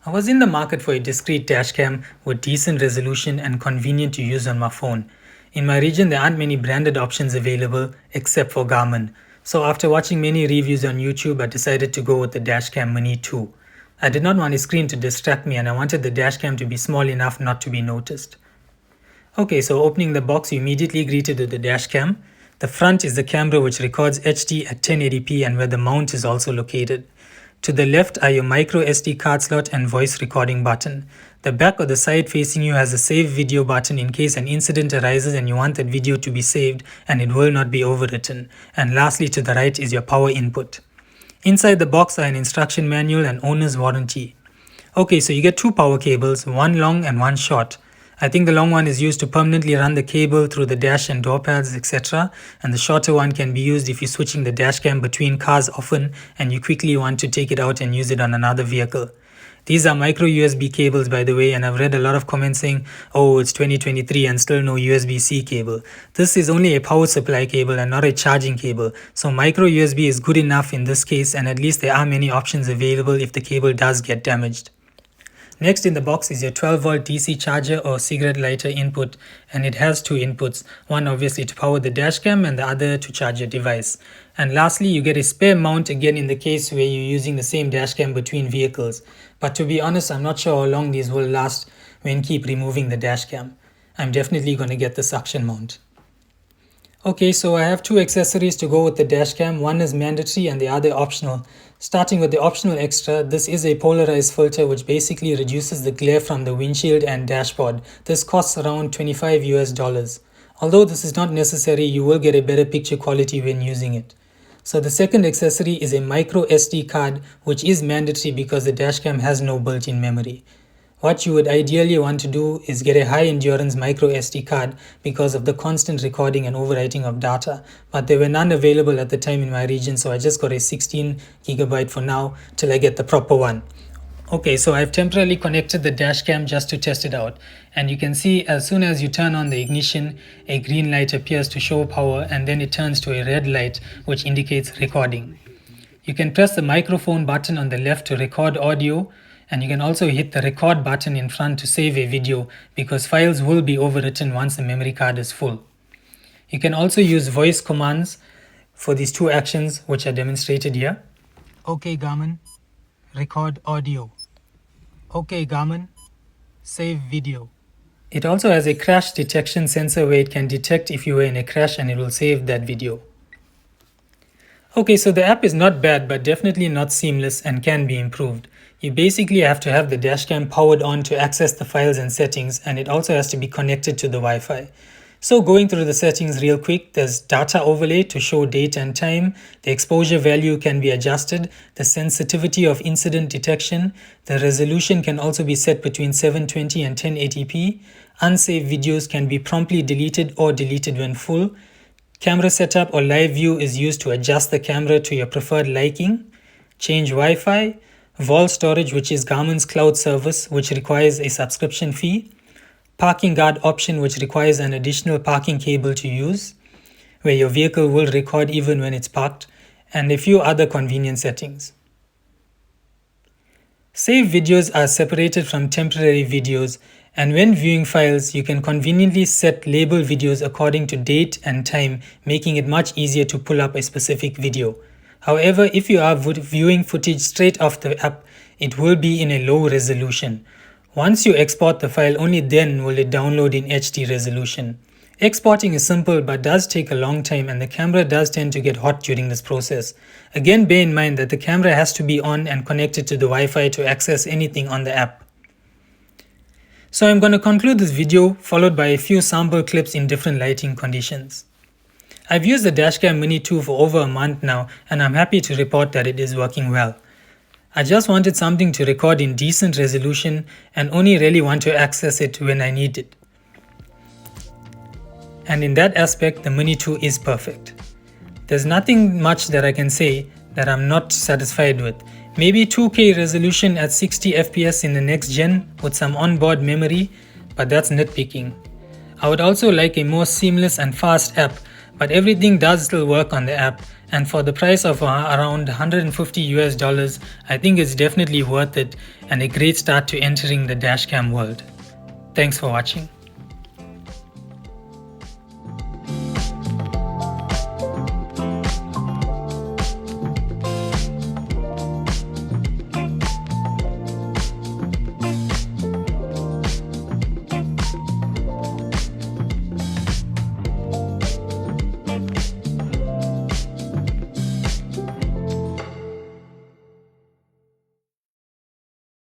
I was in the market for a discrete dashcam with decent resolution and convenient to use on my phone. In my region, there aren't many branded options available except for Garmin. So after watching many reviews on YouTube, I decided to go with the Dashcam Mini 2. I did not want a screen to distract me and I wanted the dashcam to be small enough not to be noticed. Okay, so opening the box, you immediately greeted with the dashcam. The front is the camera which records HD at 1080p and where the mount is also located. To the left are your micro SD card slot and voice recording button. The back or the side facing you has a save video button in case an incident arises and you want that video to be saved and it will not be overwritten. And lastly, to the right is your power input. Inside the box are an instruction manual and owner's warranty. Okay, so you get two power cables, one long and one short. I think the long one is used to permanently run the cable through the dash and door pads, etc. And the shorter one can be used if you're switching the dashcam between cars often and you quickly want to take it out and use it on another vehicle. These are micro USB cables, by the way, and I've read a lot of comments saying, oh, it's 2023 and still no USB-C cable. This is only a power supply cable and not a charging cable. So micro USB is good enough in this case, and at least there are many options available if the cable does get damaged. Next in the box is your 12-volt DC charger or cigarette lighter input, and it has two inputs, one obviously to power the dashcam and the other to charge your device. And lastly, you get a spare mount again in the case where you're using the same dashcam between vehicles. But to be honest, I'm not sure how long these will last when keep removing the dashcam. I'm definitely going to get the suction mount. Okay, so I have two accessories to go with the dashcam. One is mandatory and the other optional. Starting with the optional extra, this is a polarized filter which basically reduces the glare from the windshield and dashboard. This costs around $25 US. Although this is not necessary, you will get a better picture quality when using it. So the second accessory is a micro SD card, which is mandatory because the dashcam has no built-in memory. What you would ideally want to do is get a high endurance micro SD card because of the constant recording and overwriting of data, but there were none available at the time in my region, so I just got a 16 gigabyte for now till I get the proper one. Okay, so I've temporarily connected the dashcam just to test it out, and you can see as soon as you turn on the ignition, a green light appears to show power and then it turns to a red light which indicates recording. You can press the microphone button on the left to record audio, and you can also hit the record button in front to save a video because files will be overwritten once the memory card is full. You can also use voice commands for these two actions which are demonstrated here. Okay Garmin, record audio. Okay Garmin, save video. It also has a crash detection sensor where it can detect if you were in a crash and it will save that video. Okay, so the app is not bad but definitely not seamless and can be improved. You basically have to have the dashcam powered on to access the files and settings, and it also has to be connected to the Wi-Fi. So going through the settings real quick, there's data overlay to show date and time, the exposure value can be adjusted, the sensitivity of incident detection, the resolution can also be set between 720 and 1080p, unsaved videos can be promptly deleted or deleted when full, camera setup or live view is used to adjust the camera to your preferred liking, change Wi-Fi, Vol storage, which is Garmin's cloud service, which requires a subscription fee, parking guard option, which requires an additional parking cable to use, where your vehicle will record even when it's parked, and a few other convenient settings. Save videos are separated from temporary videos, and when viewing files, you can conveniently set label videos according to date and time, making it much easier to pull up a specific video. However, if you are viewing footage straight off the app, it will be in a low resolution. Once you export the file, only then will it download in HD resolution. Exporting is simple but does take a long time, and the camera does tend to get hot during this process. Again, bear in mind that the camera has to be on and connected to the Wi-Fi to access anything on the app. So I'm going to conclude this video followed by a few sample clips in different lighting conditions. I've used the Dashcam Mini 2 for over a month now, and I'm happy to report that it is working well. I just wanted something to record in decent resolution and only really want to access it when I need it. And in that aspect, the Mini 2 is perfect. There's nothing much that I can say that I'm not satisfied with. Maybe 2K resolution at 60 FPS in the next gen with some onboard memory, but that's nitpicking. I would also like a more seamless and fast app, but everything does still work on the app, And for the price of around 150 US dollars, I think it's definitely worth it and a great start to entering the dashcam world. Thanks for watching.